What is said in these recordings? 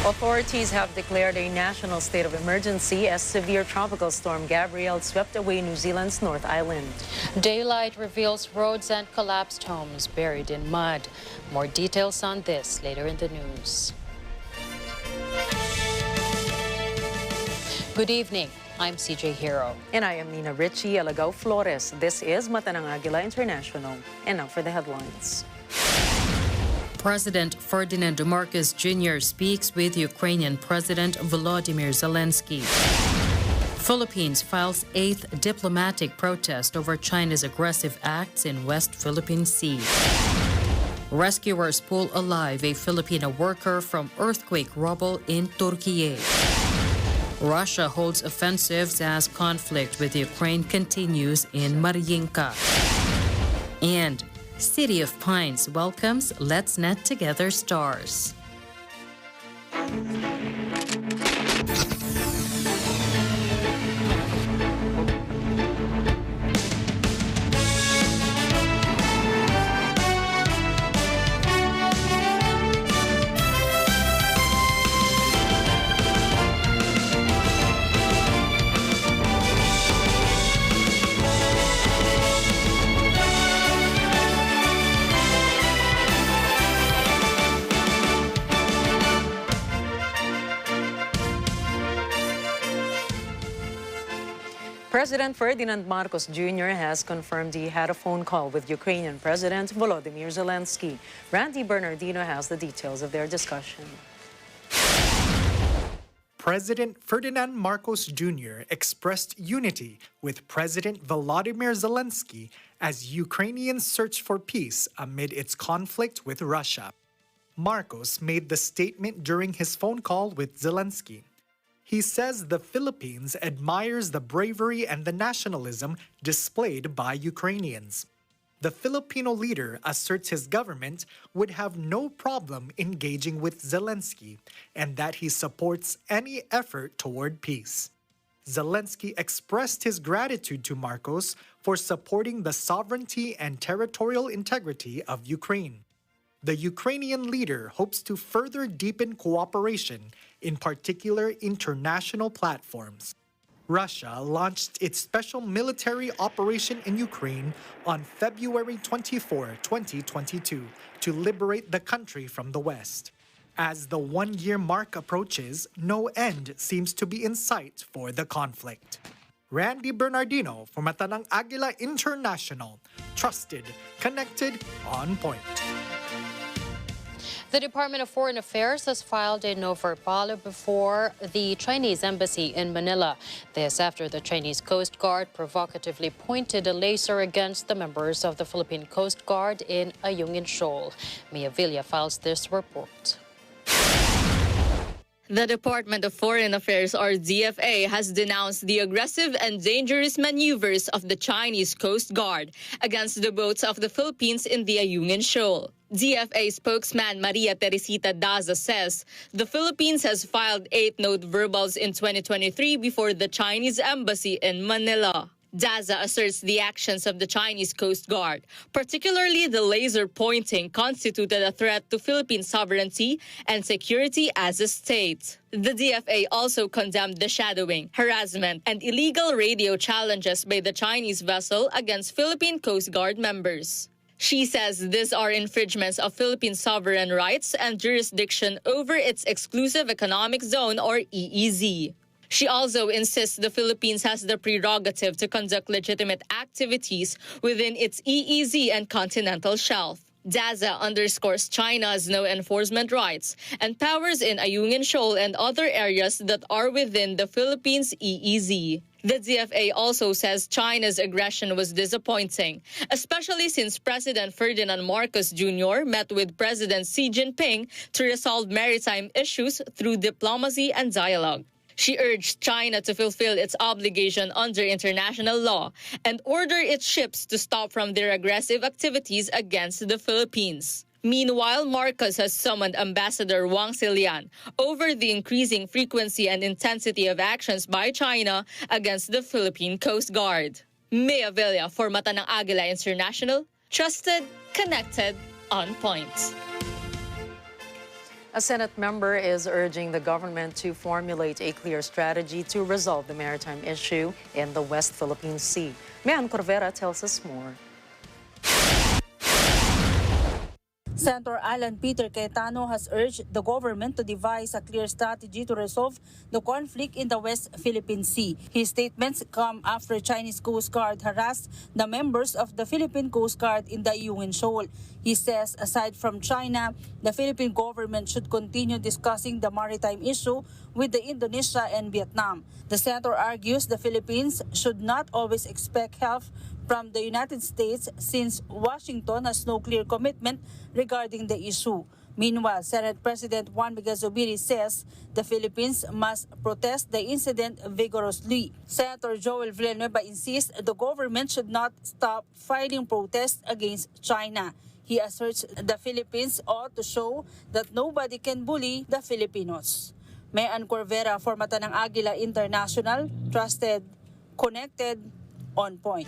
Authorities have declared a national state of emergency as severe tropical storm Gabrielle swept away New Zealand's North Island. Daylight reveals roads and collapsed homes buried in mud. More details on this later in the news. Good evening. I'm CJ Hero. And I am Nina Richie Alagao Flores. This is Mata ng Agila International. And now for the headlines. President Ferdinand Marcos Jr. speaks with Ukrainian President Volodymyr Zelensky. Philippines files 8th diplomatic protest over China's aggressive acts in West Philippine Sea. Rescuers pull alive a Filipino worker from earthquake rubble in Turkey. Russia holds offensives as conflict with Ukraine continues in Mariinka. And City of Pines welcomes Let's Net Together stars. President Ferdinand Marcos Jr. has confirmed he had a phone call with Ukrainian President Volodymyr Zelensky. Randy Bernardino has the details of their discussion. President Ferdinand Marcos Jr. expressed unity with President Volodymyr Zelensky as Ukrainians search for peace amid its conflict with Russia. Marcos made the statement during his phone call with Zelensky. He says the Philippines admires the bravery and the nationalism displayed by Ukrainians. The Filipino leader asserts his government would have no problem engaging with Zelensky and that he supports any effort toward peace. Zelensky expressed his gratitude to Marcos for supporting the sovereignty and territorial integrity of Ukraine. The Ukrainian leader hopes to further deepen cooperation, in particular international platforms. Russia launched its special military operation in Ukraine on February 24, 2022, to liberate the country from the West. As the one-year mark approaches, no end seems to be in sight for the conflict. Randy Bernardino for Mata ng Agila International. Trusted, connected, on point. The Department of Foreign Affairs has filed a no verbale before the Chinese embassy in Manila. This after the Chinese Coast Guard provocatively pointed a laser against the members of the Philippine Coast Guard in Ayungin Shoal. Mia Villa files this report. The Department of Foreign Affairs, or DFA, has denounced the aggressive and dangerous maneuvers of the Chinese Coast Guard against the boats of the Philippines in the Ayungin Shoal. DFA spokesman Maria Teresita Daza says the Philippines has filed 8 note verbals in 2023 before the Chinese embassy in Manila. Daza asserts the actions of the Chinese Coast Guard, particularly the laser pointing, constituted a threat to Philippine sovereignty and security as a state. The DFA also condemned the shadowing, harassment, and illegal radio challenges by the Chinese vessel against Philippine Coast Guard members. She says these are infringements of Philippine sovereign rights and jurisdiction over its exclusive economic zone, or EEZ. She also insists the Philippines has the prerogative to conduct legitimate activities within its EEZ and continental shelf. Daza underscores China's no enforcement rights and powers in Ayungin Shoal and other areas that are within the Philippines' EEZ. The DFA also says China's aggression was disappointing, especially since President Ferdinand Marcos Jr. met with President Xi Jinping to resolve maritime issues through diplomacy and dialogue. She urged China to fulfill its obligation under international law and order its ships to stop from their aggressive activities against the Philippines. Meanwhile, Marcos has summoned Ambassador Wang Xilian over the increasing frequency and intensity of actions by China against the Philippine Coast Guard. Mia Villa for Mata ng Agila International. Trusted, connected, on point. A Senate member is urging the government to formulate a clear strategy to resolve the maritime issue in the West Philippine Sea. Mian Corvera tells us more. Senator Alan Peter Cayetano has urged the government to devise a clear strategy to resolve the conflict in the West Philippine Sea. His statements come after Chinese Coast Guard harassed the members of the Philippine Coast Guard in the Ayungin Shoal. He says aside from China, the Philippine government should continue discussing the maritime issue with the Indonesia and Vietnam. The senator argues the Philippines should not always expect help from the United States since Washington has no clear commitment regarding the issue. Meanwhile, Senate President Juan Miguel Zubiri says the Philippines must protest the incident vigorously. Senator Joel Villanueva insists the government should not stop fighting protests against China. He asserts the Philippines ought to show that nobody can bully the Filipinos. Mayan Corvera for Mata ng Agila International, trusted, connected, on point.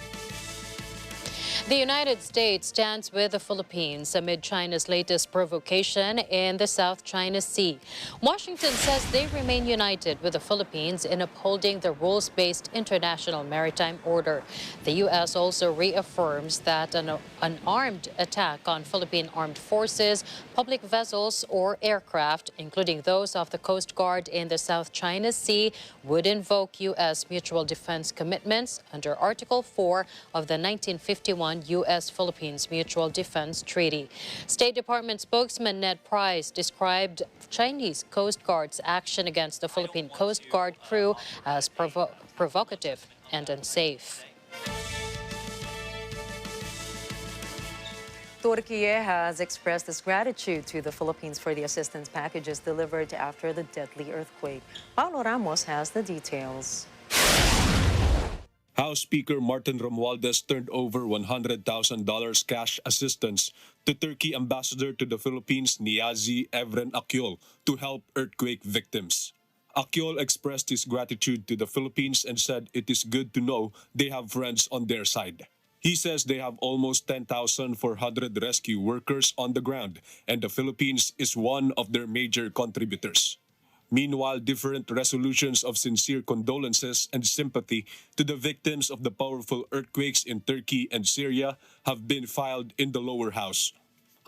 The United States stands with the Philippines amid China's latest provocation in the South China Sea. Washington says they remain united with the Philippines in upholding the rules-based international maritime order. The U.S. also reaffirms that an armed attack on Philippine armed forces, public vessels, or aircraft, including those of the Coast Guard in the South China Sea, would invoke U.S. mutual defense commitments under Article 4 of the 1951 U.S.-Philippines Mutual Defense Treaty. State Department spokesman Ned Price described Chinese Coast Guard's action against the Philippine Coast Guard crew as provocative and unsafe. Turkey has expressed its gratitude to the Philippines for the assistance packages delivered after the deadly earthquake. Paulo Ramos has the details. House Speaker Martin Romualdez turned over $100,000 cash assistance to Turkey Ambassador to the Philippines Niyazi Evren Akyol to help earthquake victims. Akyol expressed his gratitude to the Philippines and said it is good to know they have friends on their side. He says they have almost 10,400 rescue workers on the ground, and the Philippines is one of their major contributors. Meanwhile, different resolutions of sincere condolences and sympathy to the victims of the powerful earthquakes in Turkey and Syria have been filed in the lower house.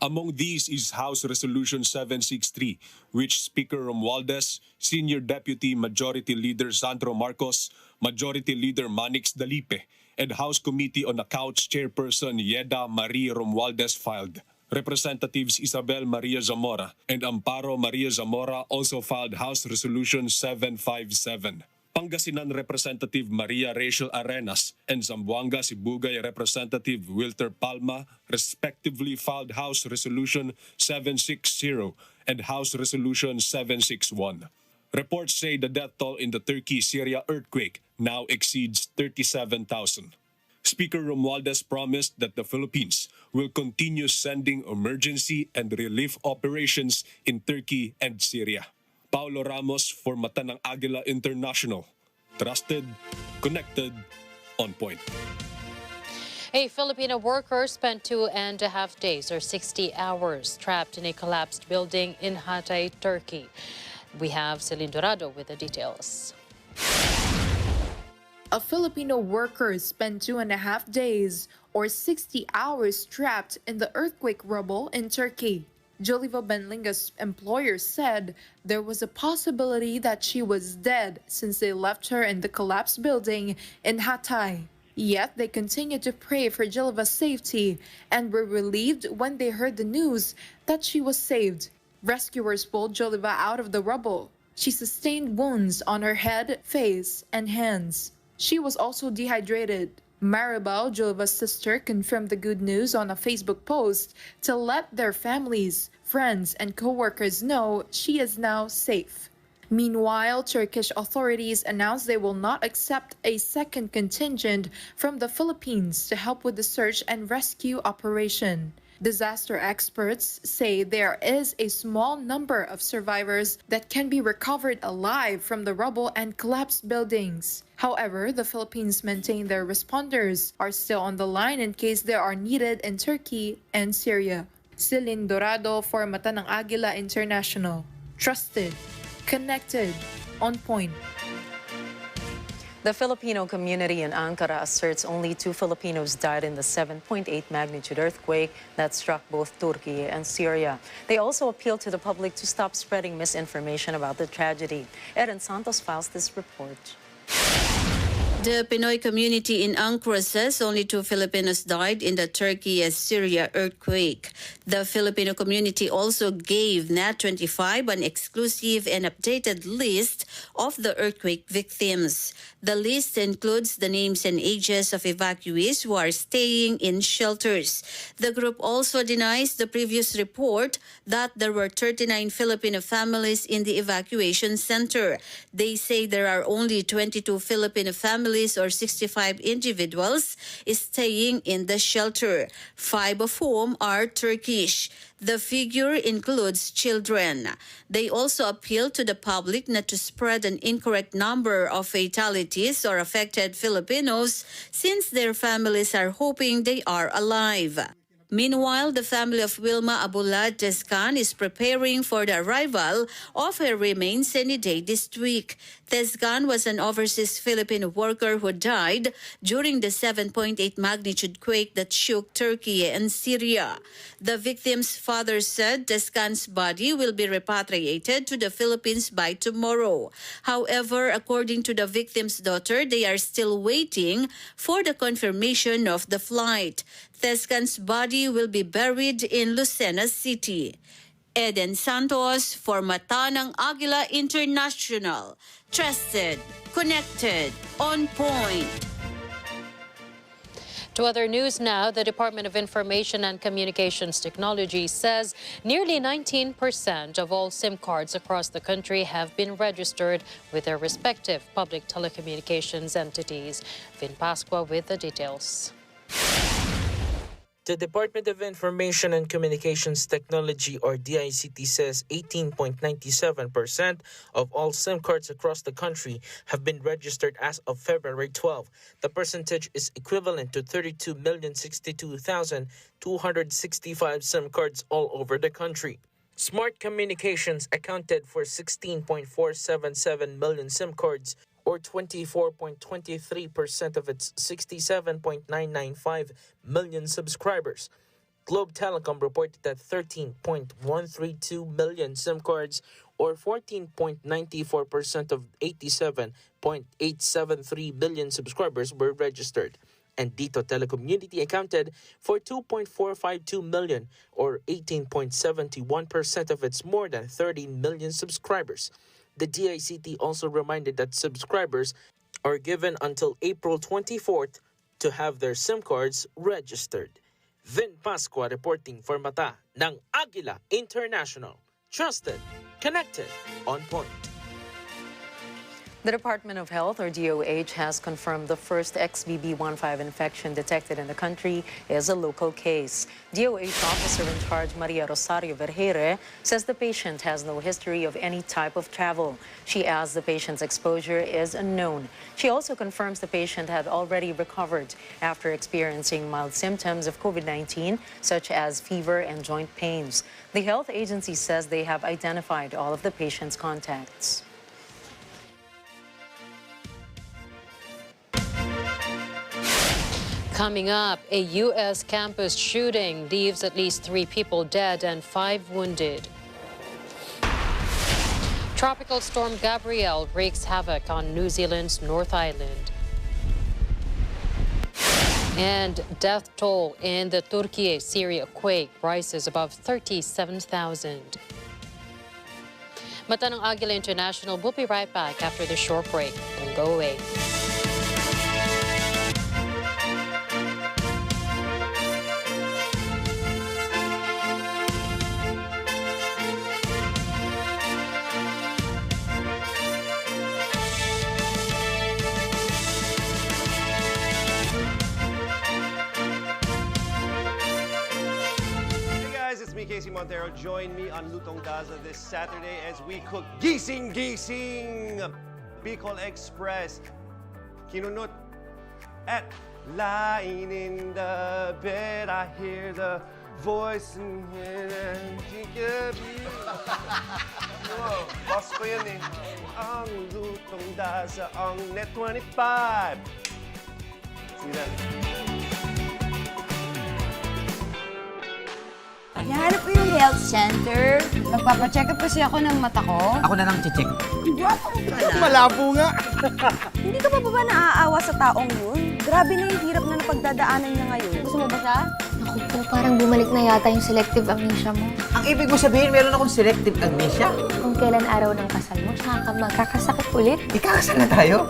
Among these is House Resolution 763, which Speaker Romualdez, Senior Deputy Majority Leader Sandro Marcos, Majority Leader Manix Dalipe, and House Committee on Accounts Chairperson Yeda Marie Romualdez filed. Representatives Isabel Maria Zamora and Amparo Maria Zamora also filed House Resolution 757. Pangasinan Representative Maria Rachel Arenas and Zamboanga Sibugay Representative Wilter Palma respectively filed House Resolution 760 and House Resolution 761. Reports say the death toll in the Turkey-Syria earthquake now exceeds 37,000. Speaker Romualdez promised that the Philippines will continue sending emergency and relief operations in Turkey and Syria. Paulo Ramos for Mata ng Agila International. Trusted, connected, on point. A Filipino worker spent 2.5 days or 60 hours trapped in a collapsed building in Hatay, Turkey. We have Celine Dorado with the details. A Filipino worker spent 2.5 days or 60 hours trapped in the earthquake rubble in Turkey. Joliva Benlinga's employer said there was a possibility that she was dead since they left her in the collapsed building in Hatay. Yet they continued to pray for Joliva's safety and were relieved when they heard the news that she was saved. Rescuers pulled Joliva out of the rubble. She sustained wounds on her head, face, and hands. She was also dehydrated. Maribel, Joliva's sister, confirmed the good news on a Facebook post to let their families, friends, and co-workers know she is now safe. Meanwhile, Turkish authorities announced they will not accept a second contingent from the Philippines to help with the search and rescue operation. Disaster experts say there is a small number of survivors that can be recovered alive from the rubble and collapsed buildings. However, the Philippines maintain their responders are still on the line in case they are needed in Turkey and Syria. Celine Dorado for Mata ng Agila International. Trusted, connected, on point. The Filipino community in Ankara asserts only 2 Filipinos died in the 7.8 magnitude earthquake that struck both Turkey and Syria. They also appeal to the public to stop spreading misinformation about the tragedy. Eden Santos files this report. The Pinoy community in Ankara says only 2 Filipinos died in the Turkey-Syria earthquake. The Filipino community also gave Nat25 an exclusive and updated list of the earthquake victims. The list includes the names and ages of evacuees who are staying in shelters. The group also denies the previous report that there were 39 Filipino families in the evacuation center. They say there are only 22 Filipino families or 65 individuals staying in the shelter, 5 of whom are Turkish. The figure includes children. They also appeal to the public not to spread an incorrect number of fatalities or affected Filipinos since their families are hoping they are alive. Meanwhile, the family of Wilma Abulad Tezcan is preparing for the arrival of her remains any day this week. Tezcan was an overseas Filipino worker who died during the 7.8 magnitude quake that shook Turkey and Syria. The victim's father said Tezcan's body will be repatriated to the Philippines by tomorrow. However, according to the victim's daughter, they are still waiting for the confirmation of the flight. Tezcan's body will be buried in Lucena City. Eden Santos for Mata ng Agila International. Trusted, connected, on point. To other news now, the Department of Information and Communications Technology says nearly 19% of all SIM cards across the country have been registered with their respective public telecommunications entities. Vin Pasqua with the details. The Department of Information and Communications Technology, or DICT, says 18.97% of all SIM cards across the country have been registered as of February 12. The percentage is equivalent to 32,062,265 SIM cards all over the country. Smart Communications accounted for 16.477 million SIM cards, or 24.23% of its 67.995 million subscribers. Globe Telecom reported that 13.132 million SIM cards, or 14.94% of 87.873 million subscribers were registered. And Dito Telecommunity accounted for 2.452 million, or 18.71% of its more than 13 million subscribers. The DICT also reminded that subscribers are given until April 24th to have their SIM cards registered. Vin Pasqua reporting for Mata ng Agila International. Trusted, connected, on point. The Department of Health, or DOH, has confirmed the first XBB.1.5 infection detected in the country is a local case. DOH officer in charge, Maria Rosario Vergeire, says the patient has no history of any type of travel. She adds the patient's exposure is unknown. She also confirms the patient had already recovered after experiencing mild symptoms of COVID-19, such as fever and joint pains. The health agency says they have identified all of the patient's contacts. Coming up, a U.S. campus shooting leaves at least 3 people dead and 5 wounded. Tropical storm Gabrielle wreaks havoc on New Zealand's North Island. And death toll in the Turkey-Syria quake rises above 37,000. Mata ng Agila International. We'll be right back after the short break. Don't go away. Montero. Join me on Lutong Daza this Saturday as we cook Gising Gising Bicol Express. Kinunot at lying in the bed, I hear the voice in here and think of you. Wow, boss ko yan eh. Ang lutong dasa ang net 25. See that? Nahanap ko yung health center. Magpapacheck up kasi ako ng mata ko. Ako na lang check. Malabo nga. Hindi ka pa ba naaawa sa taong yun? Grabe na yung hirap na napagdadaanan niya ngayon. Gusto mo ba siya? Naku po, parang bumalik na yata yung selective amnesia mo. Ang ibig mo sabihin, meron akong selective amnesia? Kung kailan araw ng kasal mo, saka ka magkakasakit ulit. Ikakasal na tayo?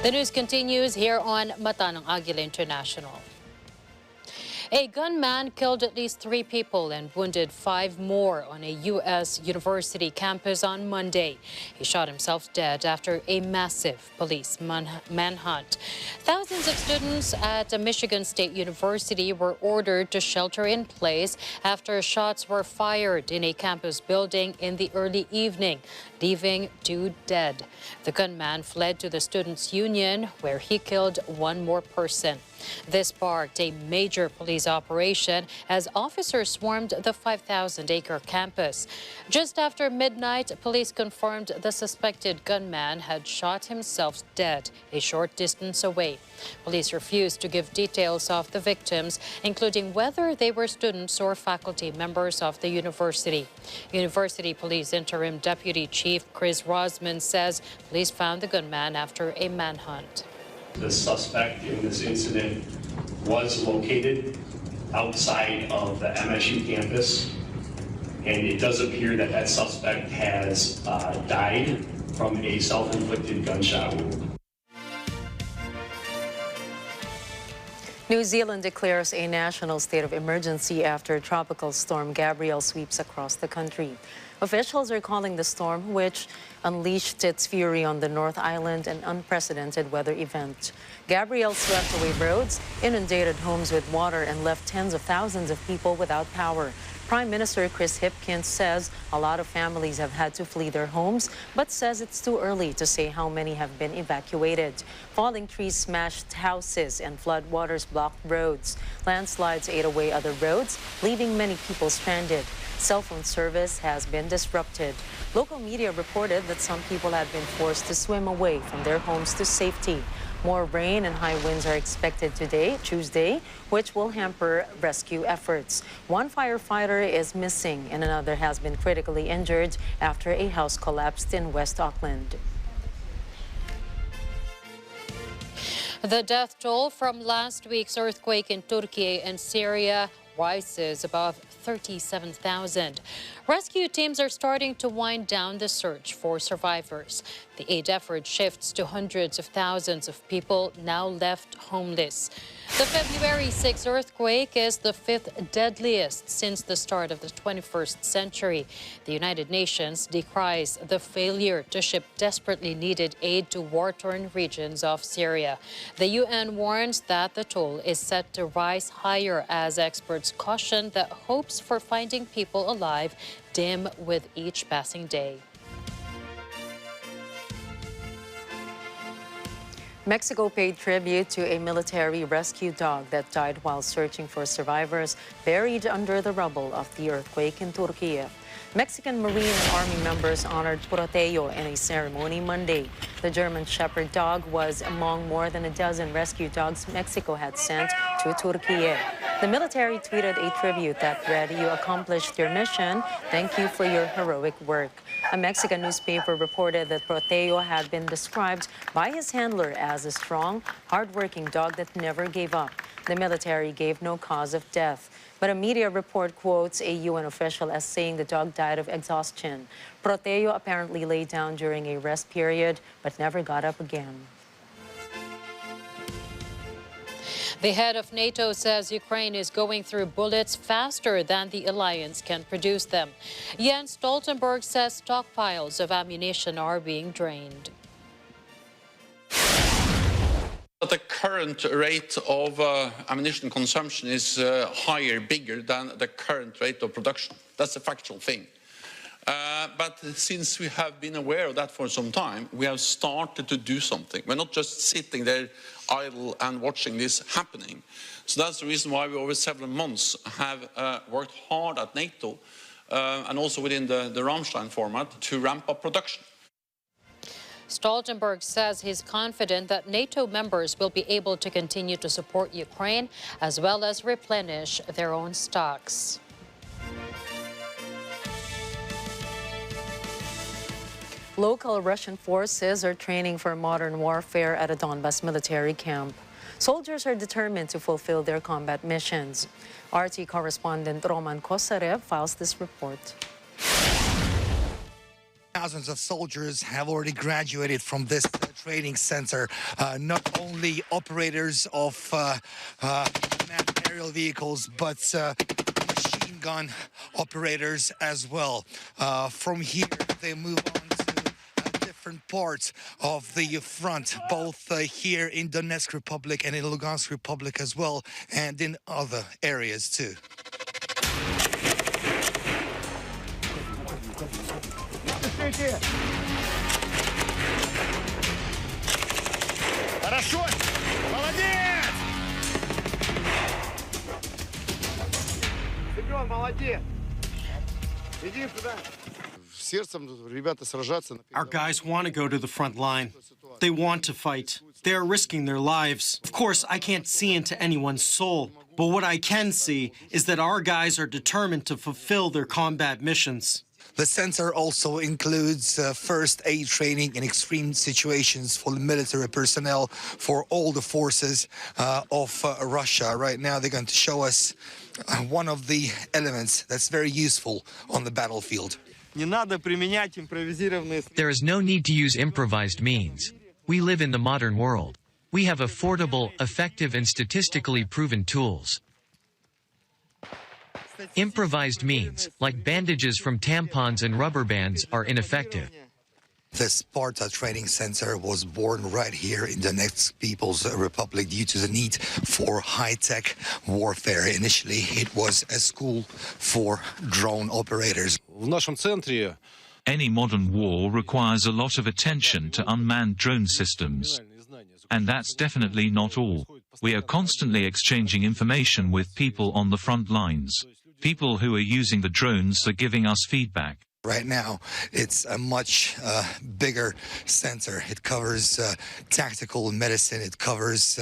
The news continues here on Mata ng Agila International. A gunman killed at least 3 people and wounded 5 more on a U.S. university campus on Monday. He shot himself dead after a massive police manhunt. Thousands of students at Michigan State University were ordered to shelter in place after shots were fired in a campus building in the early evening, leaving 2 dead. The gunman fled to the Students' Union, where he killed 1 more person. This sparked a major police operation as officers swarmed the 5,000-acre campus. Just after midnight, police confirmed the suspected gunman had shot himself dead a short distance away. Police refused to give details of the victims, including whether they were students or faculty members of the university. University Police Interim Deputy Chief Chris Rosman says police found the gunman after a manhunt. The suspect in this incident was located outside of the MSU campus, and it does appear that that suspect has died from a self-inflicted gunshot wound. New Zealand declares a national state of emergency after Tropical Storm Gabrielle sweeps across the country. Officials are calling the storm, which unleashed its fury on the North Island, an unprecedented weather event. Gabrielle swept away roads, inundated homes with water, and left tens of thousands of people without power. Prime Minister Chris Hipkins says a lot of families have had to flee their homes, but says it's too early to say how many have been evacuated. Falling trees smashed houses and floodwaters blocked roads. Landslides ate away other roads, leaving many people stranded. Cell phone service has been disrupted. Local media reported that some people have been forced to swim away from their homes to safety. More rain and high winds are expected today, Tuesday, which will hamper rescue efforts. 1 firefighter is missing and another has been critically injured after a house collapsed in West Auckland. The death toll from last week's earthquake in Turkey and Syria rises above 37,000. Rescue teams are starting to wind down the search for survivors. The aid effort shifts to hundreds of thousands of people now left homeless. The February 6 earthquake is the 5th deadliest since the start of the 21st century. The United Nations decries the failure to ship desperately needed aid to war-torn regions of Syria. The UN warns that the toll is set to rise higher as experts caution that hopes for finding people alive dim with each passing day. Mexico paid tribute to a military rescue dog that died while searching for survivors buried under the rubble of the earthquake in Turkey. Mexican Marine and Army members honored Proteo in a ceremony Monday. The German Shepherd dog was among more than a dozen rescue dogs Mexico had sent to Turkey. The military tweeted a tribute that read, "You accomplished your mission. Thank you for your heroic work." A Mexican newspaper reported that Proteo had been described by his handler as a strong, hardworking dog that never gave up. The military gave no cause of death, but a media report quotes a UN official as saying the dog died of exhaustion. Proteo apparently lay down during a rest period, but never got up again. The head of NATO says Ukraine is going through bullets faster than the alliance can produce them. Jens Stoltenberg says stockpiles of ammunition are being drained. The current rate of ammunition consumption is higher, bigger than the current rate of production. That's a factual thing. But since we have been aware of that for some time, we have started to do something. We're not just sitting there idle and watching this happening. So that's the reason why we over several months have worked hard at NATO and also within the Rammstein format to ramp up production. Stoltenberg says he's confident that NATO members will be able to continue to support Ukraine as well as replenish their own stocks. Local Russian forces are training for modern warfare at a Donbas military camp. Soldiers are determined to fulfill their combat missions. RT correspondent Roman Kosarev files this report. Thousands of soldiers have already graduated from this training center. Not only operators of manned aerial vehicles, but machine gun operators as well. From here, they move on to different parts of the front, both here in Donetsk Republic and in Lugansk Republic as well, and in other areas too. Хорошо! Молодец! Семен, молодец! Иди сюда. Our guys want to go to the front line. They want to fight. They are risking their lives. Of course, I can't see into anyone's soul, but what I can see is that our guys are determined to fulfill their combat missions. The center also includes first aid training in extreme situations for the military personnel for all the forces of Russia. Right now, they're going to show us one of the elements that's very useful on the battlefield. There is no need to use improvised means. We live in the modern world. We have affordable, effective, and statistically proven tools. Improvised means, like bandages from tampons and rubber bands, are ineffective. The Sparta Training Center was born right here in the Donetsk People's Republic due to the need for high-tech warfare. Initially, it was a school for drone operators. Any modern war requires a lot of attention to unmanned drone systems. And that's definitely not all. We are constantly exchanging information with people on the front lines. People who are using the drones are giving us feedback. Right now, it's a much bigger center. It covers tactical medicine. It covers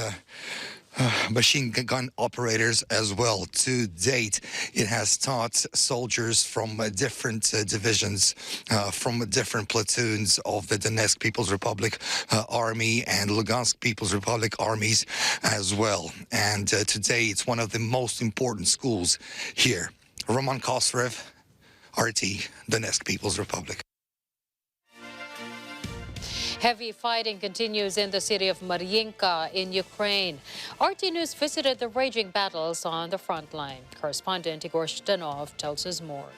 machine gun operators as well. To date, it has taught soldiers from different divisions, from different platoons of the Donetsk People's Republic Army and Lugansk People's Republic armies as well. And today, it's one of the most important schools here. Roman Kosarev, RT, Donetsk People's Republic. Heavy fighting continues in the city of Mariinka in Ukraine. RT News visited the raging battles on the front line. Correspondent Igor Shtanov tells us more.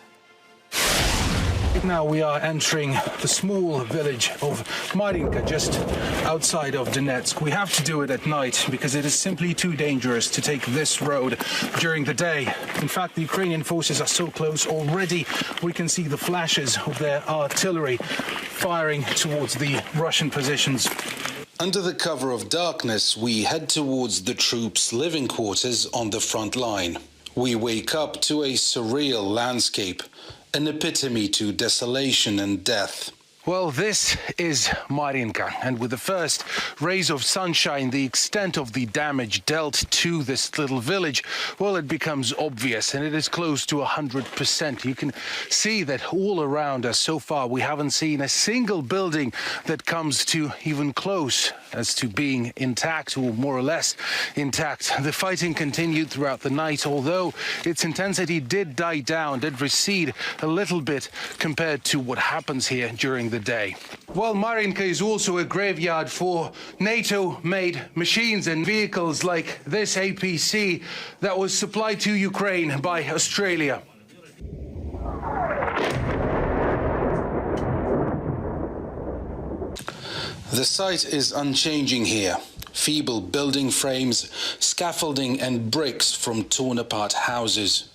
Right now we are entering the small village of Mariinka, just outside of Donetsk. We have to do it at night because it is simply too dangerous to take this road during the day. In fact, the Ukrainian forces are so close already. We can see the flashes of their artillery firing towards the Russian positions. Under the cover of darkness, we head towards the troops' living quarters on the front line. We wake up to a surreal landscape, an epitome to desolation and death. Well, this is Marinka, and with the first rays of sunshine, the extent of the damage dealt to this little village, well, it becomes obvious, and it is close to 100%. You can see that all around us so far, we haven't seen a single building that comes to even close as to being intact, or more or less intact. The fighting continued throughout the night, although its intensity did die down, did recede a little bit compared to what happens here during the day. Well, Marinka is also a graveyard for NATO-made machines and vehicles like this APC that was supplied to Ukraine by Australia. The site is unchanging here. Feeble building frames, scaffolding and bricks from torn-apart houses.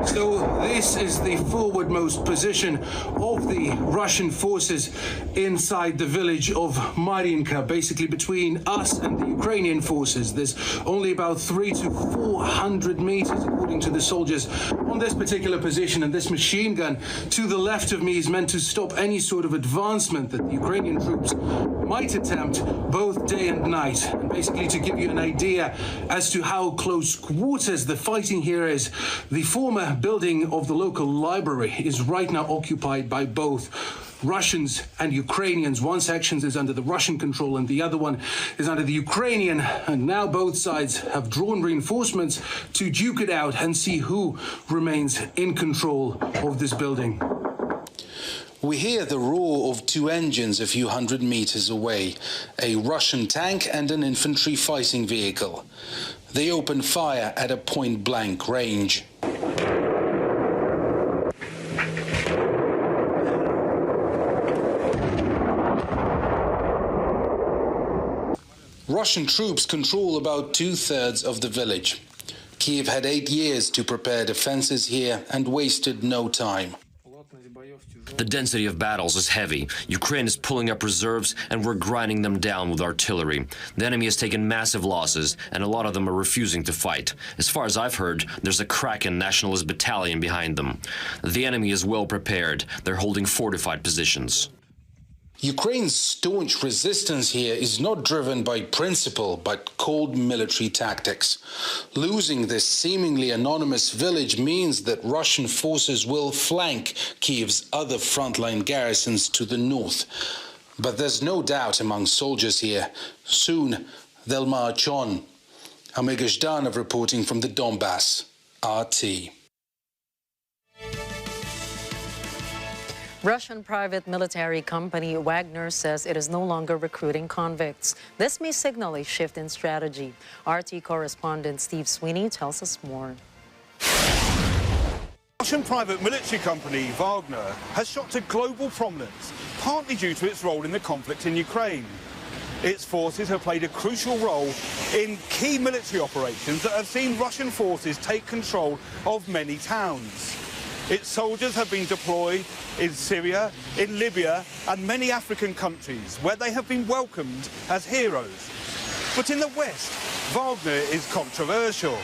So this is the forwardmost position of the Russian forces inside the village of Marinka, basically between us and the Ukrainian forces. There's only about 300 to 400 meters, according to the soldiers, on this particular position, and this machine gun to the left of me is meant to stop any sort of advancement that the Ukrainian troops might attempt both day and night. And basically, to give you an idea as to how close quarters the fighting here is, the former building of the local library is right now occupied by both Russians and Ukrainians. One section is under the Russian control and the other one is under the Ukrainian. And now both sides have drawn reinforcements to duke it out and see who remains in control of this building. We hear the roar of two engines a few hundred meters away, a Russian tank and an infantry fighting vehicle. They open fire at a point-blank range. Russian troops control about 2/3 of the village. Kiev had 8 years to prepare defenses here and wasted no time. The density of battles is heavy. Ukraine is pulling up reserves, and we're grinding them down with artillery. The enemy has taken massive losses, and a lot of them are refusing to fight. As far as I've heard, there's a Kraken nationalist battalion behind them. The enemy is well prepared. They're holding fortified positions. Ukraine's staunch resistance here is not driven by principle, but cold military tactics. Losing this seemingly anonymous village means that Russian forces will flank Kiev's other frontline garrisons to the north. But there's no doubt among soldiers here. Soon they'll march on. Amiga Zhdanov reporting from the Donbass, RT. Russian private military company Wagner says it is no longer recruiting convicts. This may signal a shift in strategy. RT correspondent Steve Sweeney tells us more. Russian private military company Wagner has shot to global prominence, partly due to its role in the conflict in Ukraine. Its forces have played a crucial role in key military operations that have seen Russian forces take control of many towns. Its soldiers have been deployed in Syria, in Libya and many African countries where they have been welcomed as heroes. But in the West, Wagner is controversial.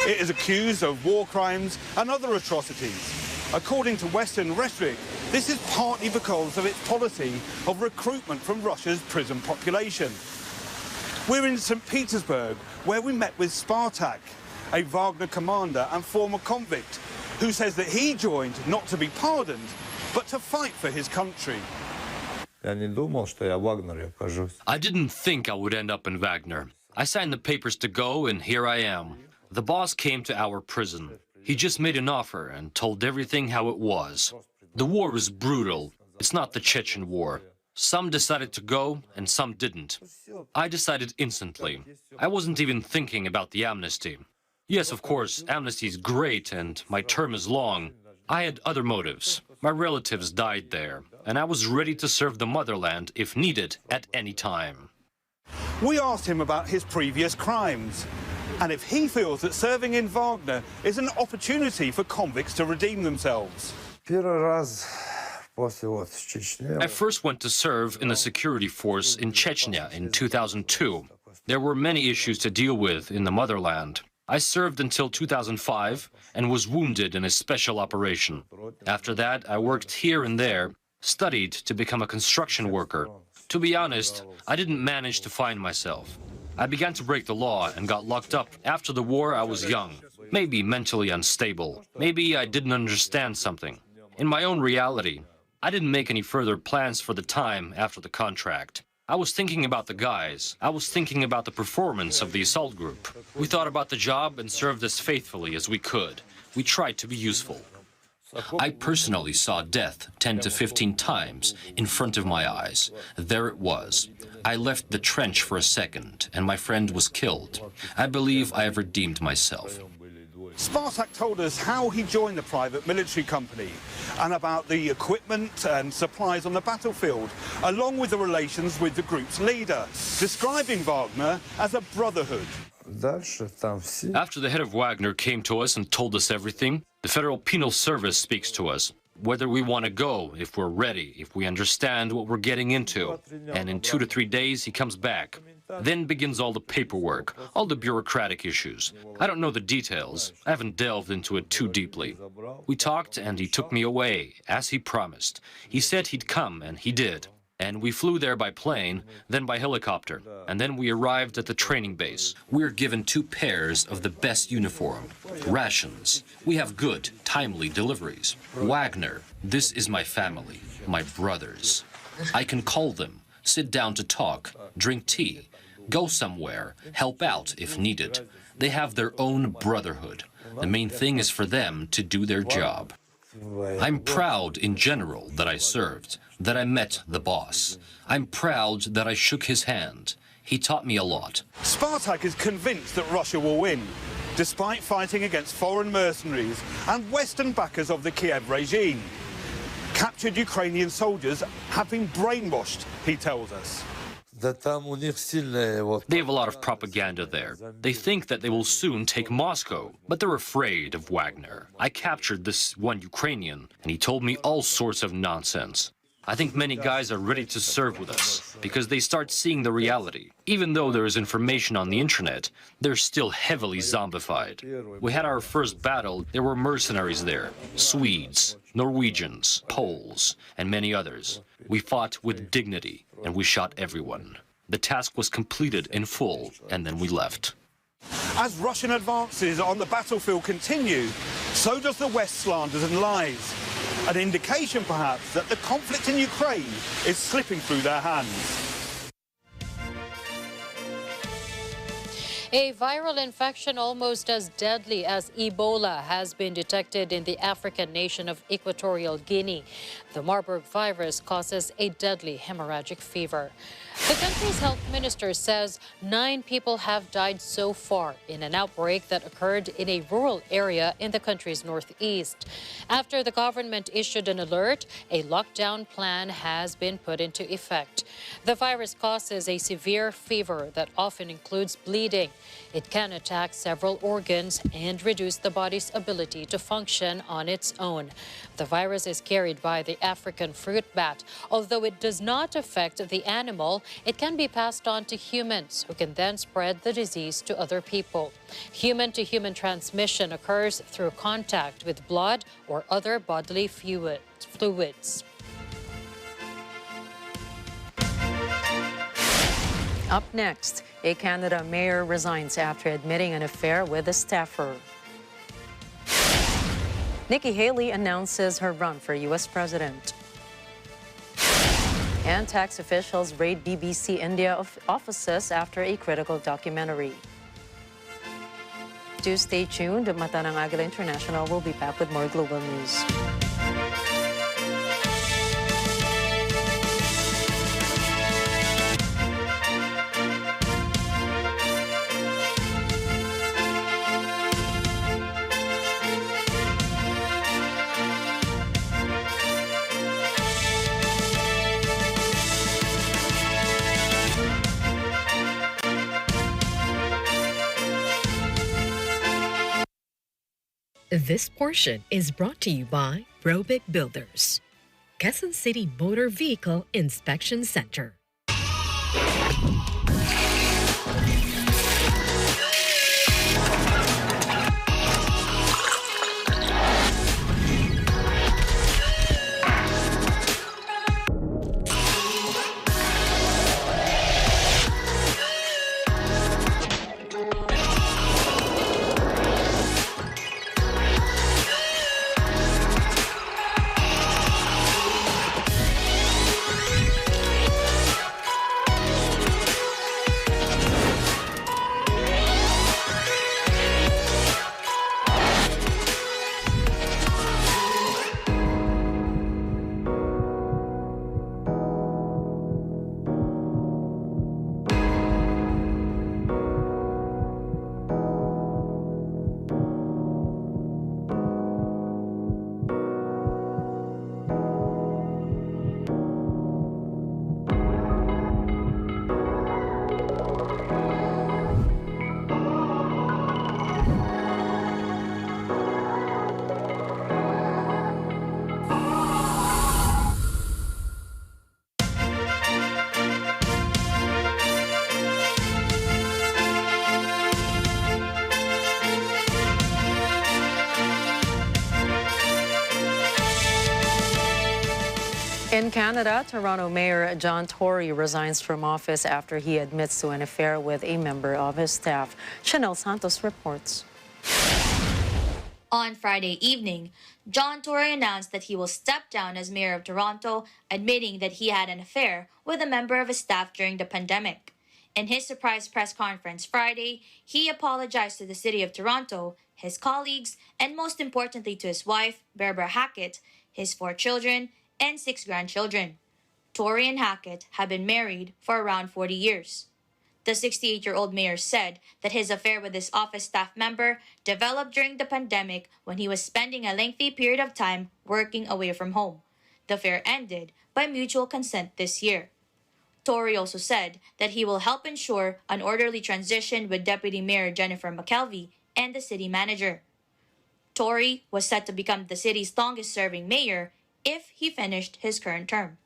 It is accused of war crimes and other atrocities. According to Western rhetoric, this is partly because of its policy of recruitment from Russia's prison population. We're in St. Petersburg, where we met with Spartak, a Wagner commander and former convict, who says that he joined not to be pardoned, but to fight for his country. I didn't think I would end up in Wagner. I signed the papers to go, and here I am. The boss came to our prison. He just made an offer and told everything how it was. The war is brutal. It's not the Chechen war. Some decided to go, and some didn't. I decided instantly. I wasn't even thinking about the amnesty. Yes, of course, amnesty is great, and my term is long. I had other motives. My relatives died there, and I was ready to serve the motherland if needed at any time. We asked him about his previous crimes, and if he feels that serving in Wagner is an opportunity for convicts to redeem themselves. I first went to serve in the security force in Chechnya in 2002. There were many issues to deal with in the motherland. I served until 2005 and was wounded in a special operation. After that, I worked here and there, studied to become a construction worker. To be honest, I didn't manage to find myself. I began to break the law and got locked up. After the war, I was young, maybe mentally unstable. Maybe I didn't understand something. In my own reality, I didn't make any further plans for the time after the contract. I was thinking about the guys. I was thinking about the performance of the assault group. We thought about the job and served as faithfully as we could. We tried to be useful. I personally saw death 10 to 15 times in front of my eyes. There it was. I left the trench for a second, and my friend was killed. I believe I have redeemed myself. Spartak told us how he joined the private military company and about the equipment and supplies on the battlefield, along with the relations with the group's leader, describing Wagner as a brotherhood. After the head of Wagner came to us and told us everything, the Federal Penal Service speaks to us. Whether we want to go, if we're ready, if we understand what we're getting into. And in 2 to 3 days, he comes back. Then begins all the paperwork, all the bureaucratic issues. I don't know the details. I haven't delved into it too deeply. We talked and he took me away, as he promised. He said he'd come, and he did. And we flew there by plane, then by helicopter. And then we arrived at the training base. We're given 2 pairs of the best uniform, rations. We have good, timely deliveries. Wagner, this is my family, my brothers. I can call them, sit down to talk, drink tea, go somewhere, help out if needed. They have their own brotherhood. The main thing is for them to do their job. I'm proud in general that I served, that I met the boss. I'm proud that I shook his hand. He taught me a lot. Spartak is convinced that Russia will win, despite fighting against foreign mercenaries and Western backers of the Kiev regime. Captured Ukrainian soldiers have been brainwashed, he tells us. They have a lot of propaganda there. They think that they will soon take Moscow, but they're afraid of Wagner. I captured this one Ukrainian, and he told me all sorts of nonsense. I think many guys are ready to serve with us, because they start seeing the reality. Even though there is information on the internet, they're still heavily zombified. We had our first battle, there were mercenaries there, Swedes, Norwegians, Poles, and many others. We fought with dignity, and we shot everyone. The task was completed in full, and then we left. As Russian advances on the battlefield continue, so does the West slanders and lies. An indication, perhaps, that the conflict in Ukraine is slipping through their hands. A viral infection almost as deadly as Ebola has been detected in the African nation of Equatorial Guinea. The Marburg virus causes a deadly hemorrhagic fever. The country's health minister says 9 people have died so far in an outbreak that occurred in a rural area in the country's northeast. After the government issued an alert, a lockdown plan has been put into effect. The virus causes a severe fever that often includes bleeding. It can attack several organs and reduce the body's ability to function on its own. The virus is carried by the African fruit bat. Although it does not affect the animal, it can be passed on to humans, who can then spread the disease to other people. Human-to-human transmission occurs through contact with blood or other bodily fluids. Up next, a Canada mayor resigns after admitting an affair with a staffer. Nikki Haley announces her run for U.S. president. And tax officials raid BBC India offices after a critical documentary. Do stay tuned. Mata ng Agila International will be back with more global news. This portion is brought to you by Robic Builders. Quezon City Motor Vehicle Inspection Center. In Canada, Toronto Mayor John Tory resigns from office after he admits to an affair with a member of his staff. Chanel Santos reports. On Friday evening, John Tory announced that he will step down as mayor of Toronto, admitting that he had an affair with a member of his staff during the pandemic. In his surprise press conference Friday, he apologized to the city of Toronto, his colleagues, and most importantly to his wife, Barbara Hackett, his 4 children, and 6 grandchildren. Tory and Hackett have been married for around 40 years. The 68-year-old mayor said that his affair with his office staff member developed during the pandemic when he was spending a lengthy period of time working away from home. The affair ended by mutual consent this year. Tory also said that he will help ensure an orderly transition with Deputy Mayor Jennifer McKelvey and the city manager. Tory was set to become the city's longest-serving mayor if he finished his current term.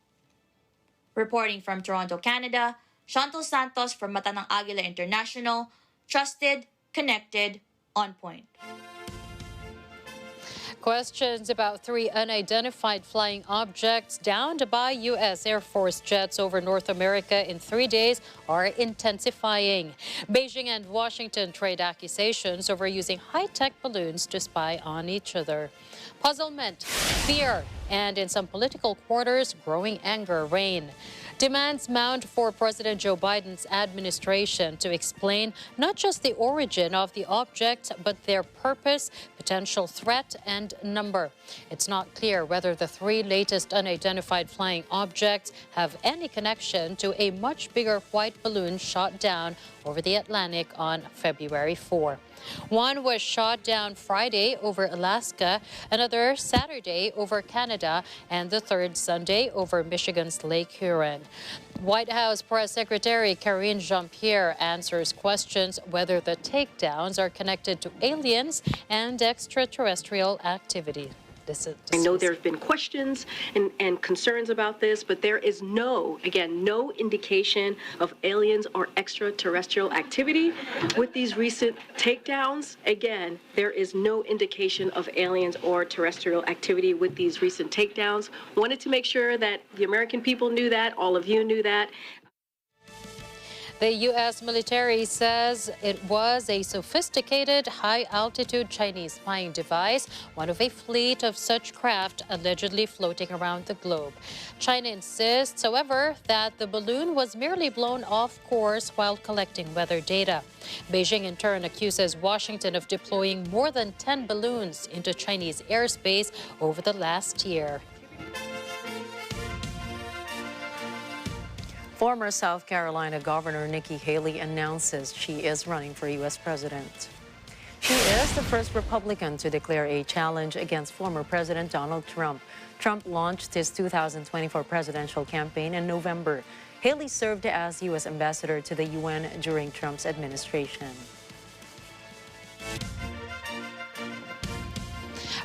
Reporting from Toronto, Canada, Chantal Santos from Mata ng Agila International, trusted, connected, on point. Questions about 3 unidentified flying objects downed by U.S. Air Force jets over North America in 3 days are intensifying. Beijing and Washington trade accusations over using high-tech balloons to spy on each other. Puzzlement, fear, and in some political quarters, growing anger reign. Demands mount for President Joe Biden's administration to explain not just the origin of the objects, but their purpose, potential threat, and number. It's not clear whether the 3 latest unidentified flying objects have any connection to a much bigger white balloon shot down over the Atlantic on February 4. One was shot down Friday over Alaska, another Saturday over Canada, and the third Sunday over Michigan's Lake Huron. White House Press Secretary Karine Jean-Pierre answers questions whether the takedowns are connected to aliens and extraterrestrial activity. I know there have been questions and concerns about this, but there is no indication of aliens or extraterrestrial activity with these recent takedowns. Again, there is no indication of aliens or terrestrial activity with these recent takedowns. Wanted to make sure that the American people knew that, all of you knew that. The U.S. military says it was a sophisticated, high-altitude Chinese spying device, one of a fleet of such craft allegedly floating around the globe. China insists, however, that the balloon was merely blown off course while collecting weather data. Beijing, in turn, accuses Washington of deploying more than 10 balloons into Chinese airspace over the last year. Former South Carolina Governor Nikki Haley announces she is running for U.S. president. She is the first Republican to declare a challenge against former President Donald Trump. Trump launched his 2024 presidential campaign in November. Haley served as U.S. ambassador to the UN during Trump's administration.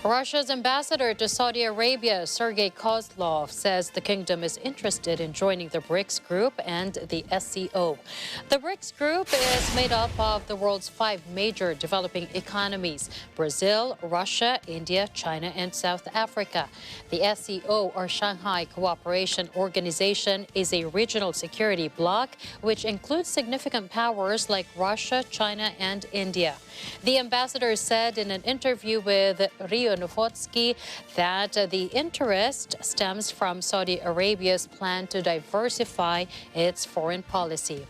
Russia's ambassador to Saudi Arabia, Sergei Kozlov, says the kingdom is interested in joining the BRICS group and the SCO. The BRICS group is made up of the world's 5 major developing economies: Brazil, Russia, India, China, and South Africa. The SCO, or Shanghai Cooperation Organization, is a regional security bloc which includes significant powers like Russia, China, and India. The ambassador said in an interview with Rio Novotsky that the interest stems from Saudi Arabia's plan to diversify its foreign policy.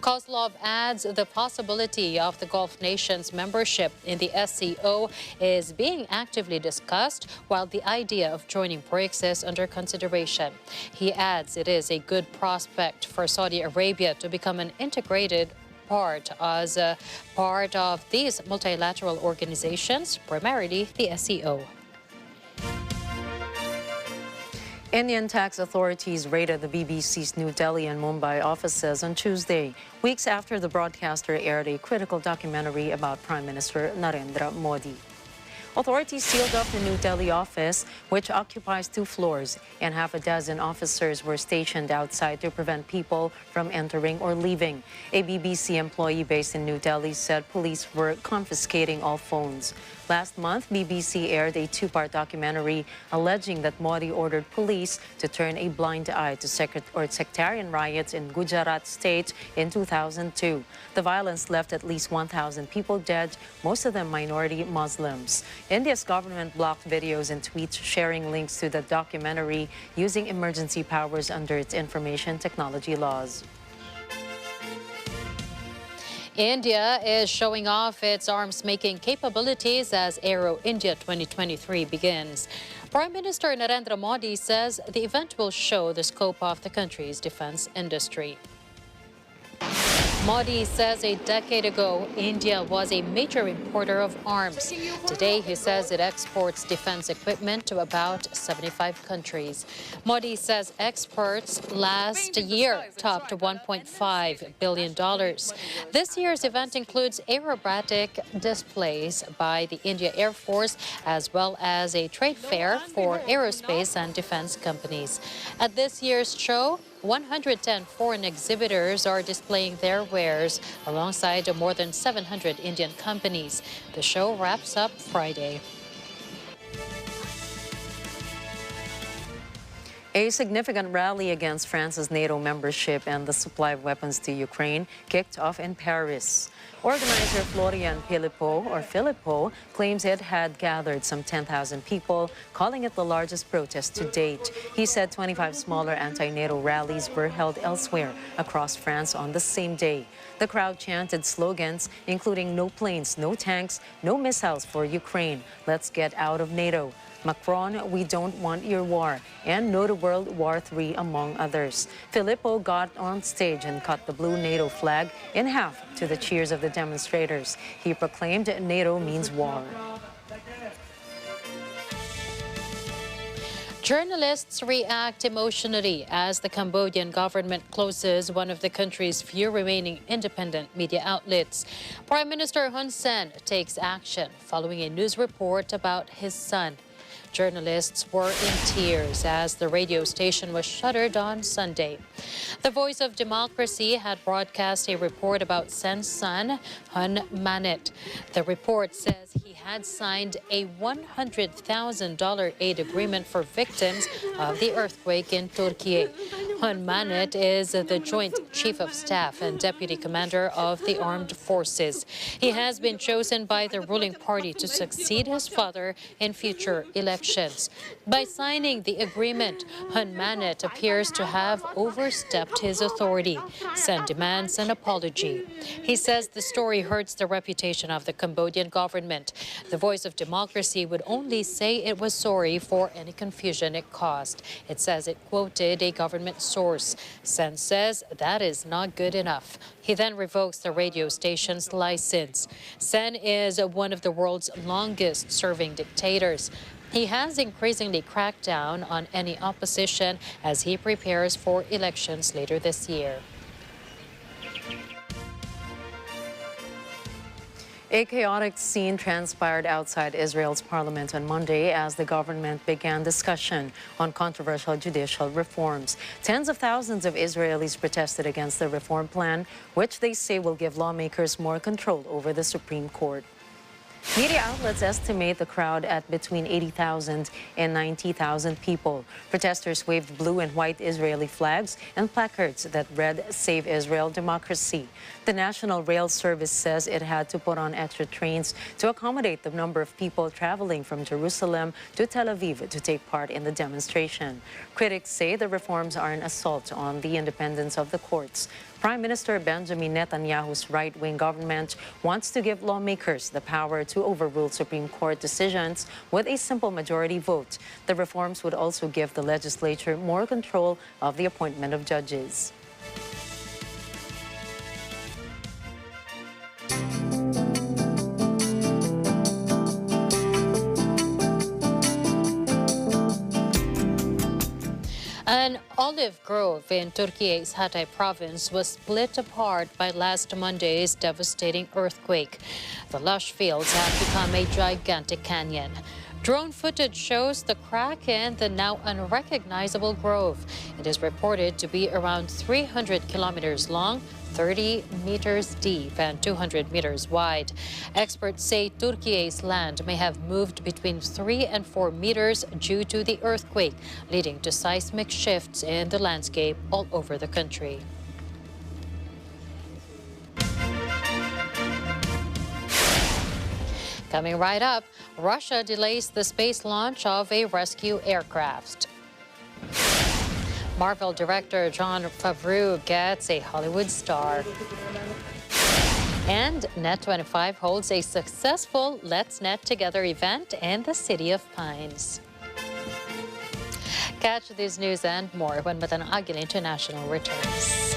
Kozlov adds the possibility of the Gulf nations' membership in the SCO is being actively discussed, while the idea of joining BRICS is under consideration. He adds it is a good prospect for Saudi Arabia to become an integrated part as a part of these multilateral organizations, primarily the SCO. Indian tax authorities raided the BBC's New Delhi and Mumbai offices on Tuesday, weeks after the broadcaster aired a critical documentary about Prime Minister Narendra Modi. Authorities sealed off the New Delhi office, which occupies 2 floors, and half a dozen officers were stationed outside to prevent people from entering or leaving. A BBC employee based in New Delhi said police were confiscating all phones. Last month, BBC aired a 2-part documentary alleging that Modi ordered police to turn a blind eye to sectarian riots in Gujarat state in 2002. The violence left at least 1,000 people dead, most of them minority Muslims. India's government blocked videos and tweets sharing links to the documentary using emergency powers under its information technology laws. India is showing off its arms-making capabilities as Aero India 2023 begins. Prime Minister Narendra Modi says the event will show the scope of the country's defense industry. Modi says a decade ago, India was a major importer of arms. Today, he says it exports defense equipment to about 75 countries. Modi says exports last year topped $1.5 billion. This year's event includes aerobatic displays by the India Air Force, as well as a trade fair for aerospace and defense companies. At this year's show, 110 foreign exhibitors are displaying their wares alongside more than 700 Indian companies. The show wraps up Friday. A significant rally against France's NATO membership and the supply of weapons to Ukraine kicked off in Paris. Organizer Florian Philippot claims it had gathered some 10,000 people, calling it the largest protest to date. He said 25 smaller anti-NATO rallies were held elsewhere across France on the same day. The crowd chanted slogans including "No planes, no tanks, no missiles for Ukraine. Let's get out of NATO. Macron, we don't want your war," and "No to World War III," among others. Philippot got on stage and cut the blue NATO flag in half to the cheers of the demonstrators. He proclaimed NATO means war. Journalists react emotionally as the Cambodian government closes one of the country's few remaining independent media outlets. Prime Minister Hun Sen takes action following a news report about his son. Journalists were in tears as the radio station was shuttered on Sunday. The Voice of Democracy had broadcast a report about Sen's son, Hun Manet. The report says he had signed a $100,000 aid agreement for victims of the earthquake in Turkey. Hun Manet is the Joint Chief of Staff and Deputy Commander of the Armed Forces. He has been chosen by the ruling party to succeed his father in future elections. By signing the agreement, Hun Manet appears to have overstepped his authority. Sen demands an apology. He says the story hurts the reputation of the Cambodian government. The Voice of Democracy would only say it was sorry for any confusion it caused. It says it quoted a government source. Sen says that is not good enough. He then revokes the radio station's license. Sen is one of the world's longest-serving dictators. He has increasingly cracked down on any opposition as he prepares for elections later this year. A chaotic scene transpired outside Israel's parliament on Monday as the government began discussion on controversial judicial reforms. Tens of thousands of Israelis protested against the reform plan, which they say will give lawmakers more control over the Supreme Court. Media outlets estimate the crowd at between 80,000 and 90,000 people. Protesters waved blue and white Israeli flags and placards that read, "Save Israel, Democracy." The National Rail Service says it had to put on extra trains to accommodate the number of people traveling from Jerusalem to Tel Aviv to take part in the demonstration. Critics say the reforms are an assault on the independence of the courts. Prime Minister Benjamin Netanyahu's right-wing government wants to give lawmakers the power to overrule Supreme Court decisions with a simple majority vote. The reforms would also give the legislature more control of the appointment of judges. An olive grove in Turkey's Hatay province was split apart by last Monday's devastating earthquake. The lush fields have become a gigantic canyon. Drone footage shows the crack in the now unrecognizable grove. It is reported to be around 300 kilometers long, 30 meters deep and 200 meters wide. Experts say Turkey's land may have moved between 3 and 4 meters due to the earthquake, leading to seismic shifts in the landscape all over the country. Coming right up, Russia delays the space launch of a rescue aircraft. Marvel director Jon Favreau gets a Hollywood star. And Net25 holds a successful Let's Net Together event in the city of Pines. Catch this news and more when Agila International returns.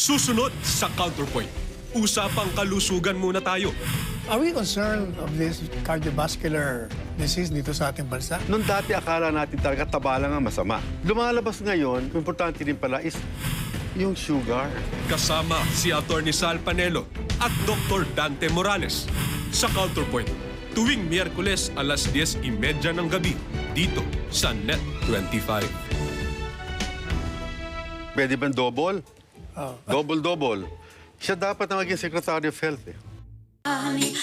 Susunod sa Counterpoint, usapang kalusugan muna tayo. Are we concerned of this cardiovascular disease dito sa ating bansa? Noong dati akala natin talaga taba lang ang masama. Lumalabas ngayon, importante rin pala is yung sugar. Kasama si Atty. Sal Panelo at Dr. Dante Morales sa Counterpoint, tuwing Miyerkules alas 10:30 ng gabi dito sa Net25. Pwede bang double? Double. Siya dapat na maging Secretary of Health. Ani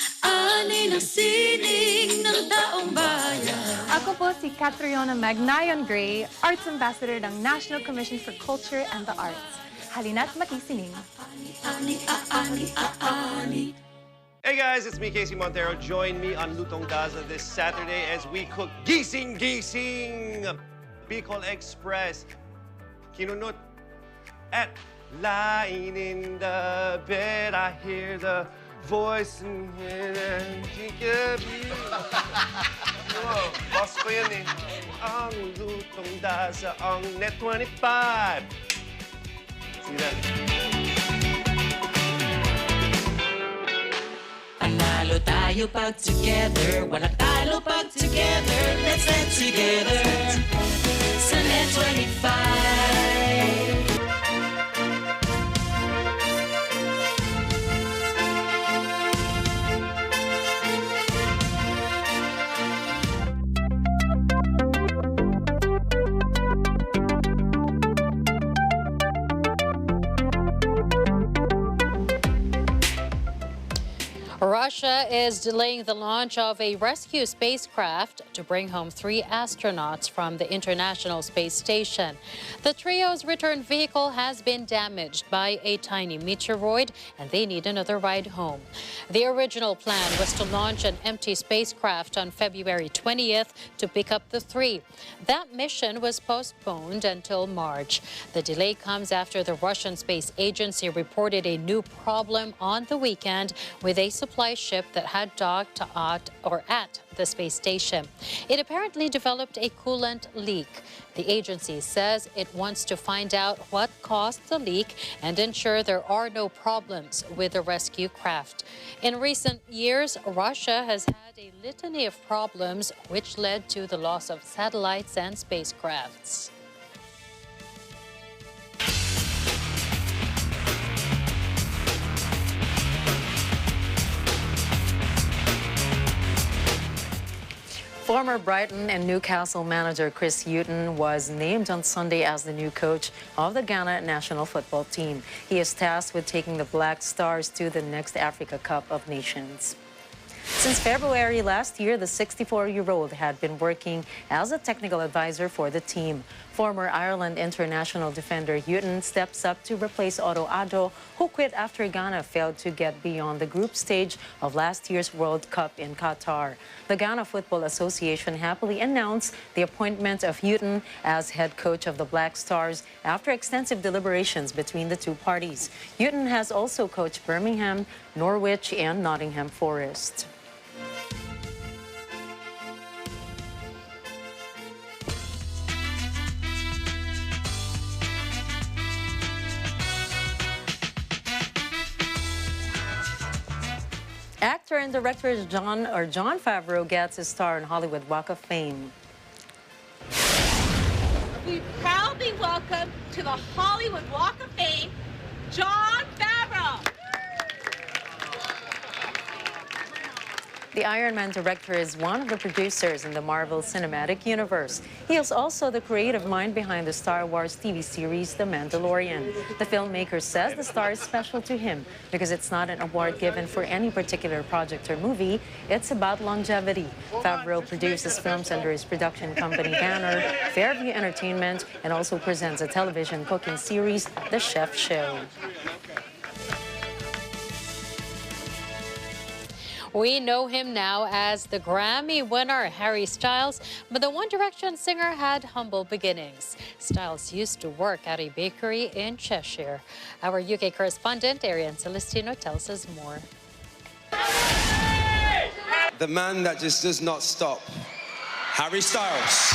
ng sining ng taong bayan. Ako po si Catriona Magnayon Gray, Arts Ambassador ng National Commission for Culture and the Arts. Halina't makisining. Hey guys, it's me, Casey Montero. Join me on Lutong Daza this Saturday as we cook Gising! Bicol Express. Kinunot at lying in the bed, I hear the voice in here and Whoa, boss ko yan eh. Ang Lutong Daza, ang Net25. See that? Panalo tayo pag together, walang talo pag together. Let's get together sa Net25. Russia is delaying the launch of a rescue spacecraft to bring home 3 astronauts from the International Space Station. The trio's return vehicle has been damaged by a tiny meteoroid, and they need another ride home. The original plan was to launch an empty spacecraft on February 20th to pick up the 3. That mission was postponed until March. The delay comes after the Russian Space Agency reported a new problem on the weekend with a supply ship ship that had docked at the space station. It apparently developed a coolant leak. The agency says it wants to find out what caused the leak and ensure there are no problems with the rescue craft. In recent years, Russia has had a litany of problems which led to the loss of satellites and spacecrafts. Former Brighton and Newcastle manager Chris Hughton was named on Sunday as the new coach of the Ghana national football team. He is tasked with taking the Black Stars to the next Africa Cup of Nations. Since February last year, the 64-year-old had been working as a technical advisor for the team. Former Ireland international defender Hughton steps up to replace Otto Addo, who quit after Ghana failed to get beyond the group stage of last year's World Cup in Qatar. The Ghana Football Association happily announced the appointment of Hughton as head coach of the Black Stars after extensive deliberations between the two parties. Hughton has also coached Birmingham, Norwich, and Nottingham Forest. Actor and director Jon Favreau gets his star in Hollywood Walk of Fame. We proudly welcome to the Hollywood Walk of Fame, Jon Favreau. The Iron Man director is one of the producers in the Marvel Cinematic Universe. He is also the creative mind behind the Star Wars TV series The Mandalorian. The filmmaker says the star is special to him because it's not an award given for any particular project or movie. It's about longevity. Favreau produces films under his production company banner, Fairview Entertainment, and also presents a television cooking series, The Chef Show. We know him now as the Grammy winner, Harry Styles, but the One Direction singer had humble beginnings. Styles used to work at a bakery in Cheshire. Our UK correspondent, Arian Celestino, tells us more. The man that just does not stop, Harry Styles.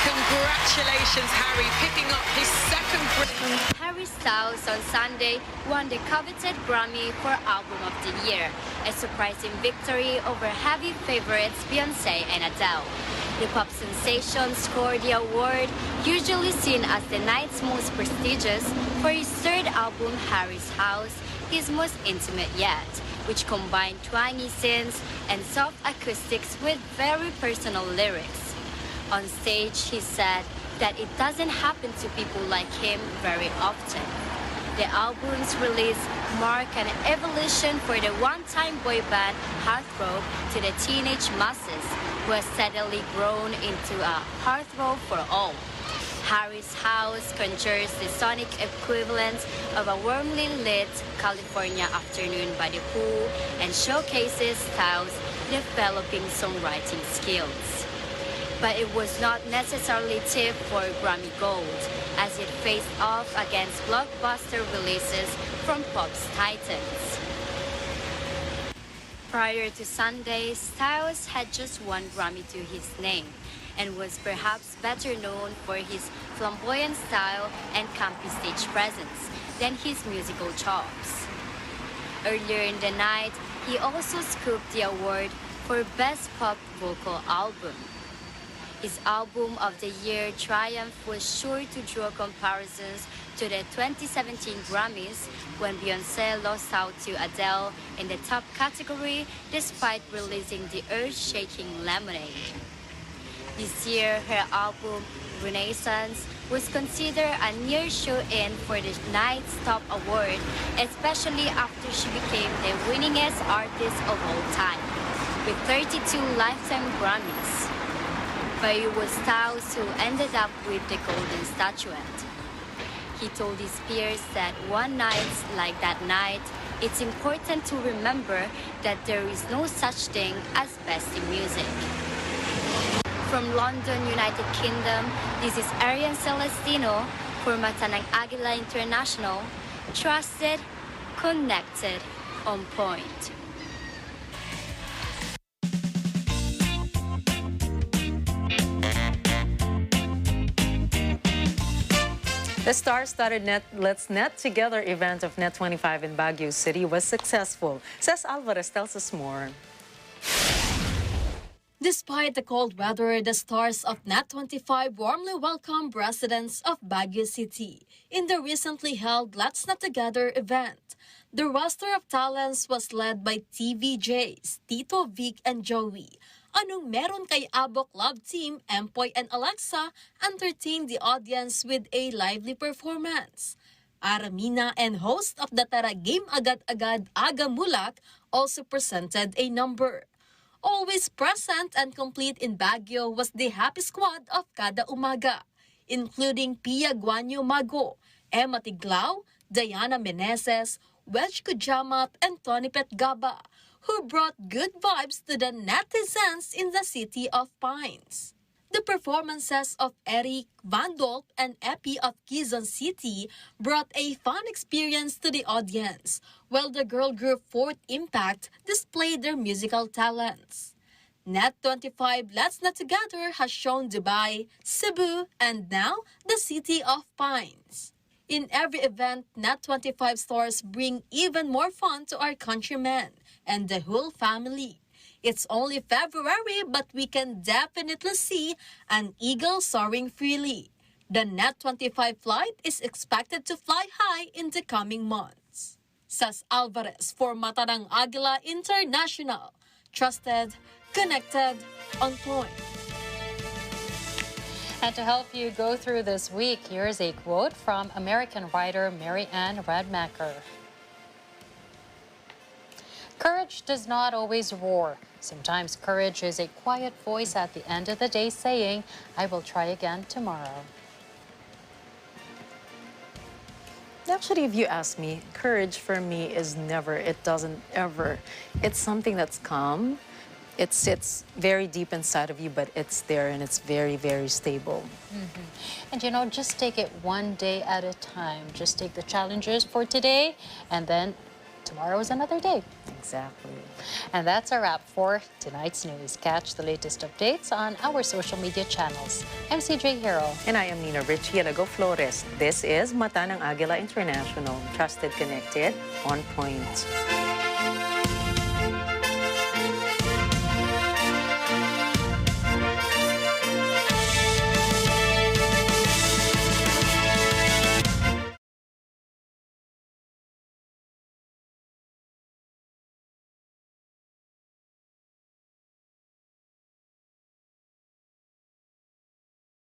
Congratulations, Harry, picking up his second Harry Styles on Sunday won the coveted Grammy for Album of the Year, a surprising victory over heavy favorites Beyoncé and Adele. The pop sensation scored the award, usually seen as the night's most prestigious, for his third album, Harry's House, his most intimate yet, which combined twangy synths and soft acoustics with very personal lyrics. On stage, he said that it doesn't happen to people like him very often. The album's release marked an evolution for the one-time boy band heartthrob to the teenage masses, who has steadily grown into a heartthrob for all. Harry's House conjures the sonic equivalent of a warmly lit California afternoon by the pool and showcases Styles' developing songwriting skills. But it was not necessarily tipped for Grammy Gold, as it faced off against blockbuster releases from pop's titans. Prior to Sunday, Styles had just one Grammy to his name, and was perhaps better known for his flamboyant style and campy stage presence than his musical chops. Earlier in the night, he also scooped the award for Best Pop Vocal Album. His Album of the Year triumph was sure to draw comparisons to the 2017 Grammys, when Beyoncé lost out to Adele in the top category despite releasing the earth-shaking Lemonade. This year, her album, Renaissance, was considered a near shoe-in for the night's top award, especially after she became the winningest artist of all time, with 32 lifetime Grammys. But it was Styles who ended up with the golden statuette. He told his peers that one night like that night, it's important to remember that there is no such thing as best in music. From London, United Kingdom, this is Arian Celestino for Agila International. Trusted, connected, on point. The star-studded Let's Net Together event of Net25 in Baguio City was successful. Cez Alvarez tells us more. Despite the cold weather, the stars of Net25 warmly welcomed residents of Baguio City in the recently held Let's Net Together event. The roster of talents was led by TVJs, Tito, Vic, and Joey. Anong Meron Kay Abo Club team, Empoy and Alexa, entertained the audience with a lively performance. Aramina and host of the Tara Game Agad-Agad Aga Mulak also presented a number. Always present and complete in Baguio was the happy squad of Kada Umaga, including Pia Guanyo Mago, Emma Tiglao, Diana Meneses, Wedge Kujamat, and Tony Petgaba, who brought good vibes to the netizens in the City of Pines. The performances of Eric Van Dolp and Epi of Quezon City brought a fun experience to the audience, while the girl group Fourth Impact displayed their musical talents. Net25 Let's Net Together has shown Dubai, Cebu, and now the City of Pines. In every event, Net25 stars bring even more fun to our countrymen and the whole family. It's only February, but we can definitely see an eagle soaring freely. The Net25 flight is expected to fly high in the coming months. Cez Alvarez for Mata ng Agila International. Trusted, connected, on point. And to help you go through this week, here's a quote from American writer Mary Ann Radmacher. Courage does not always roar. Sometimes courage is a quiet voice at the end of the day saying, I will try again tomorrow. Actually, if you ask me, courage for me is never, it doesn't ever. It's something that's calm. It sits very deep inside of you, but it's there and it's very, very stable. And you know, just take it one day at a time. Just take the challenges for today, and then tomorrow is another day. Exactly. And that's a wrap for tonight's news. Catch the latest updates on our social media channels. I'm CJ Hero. And I am Nina Richielago Flores. This is Mata ng Agila International. Trusted, connected, on point.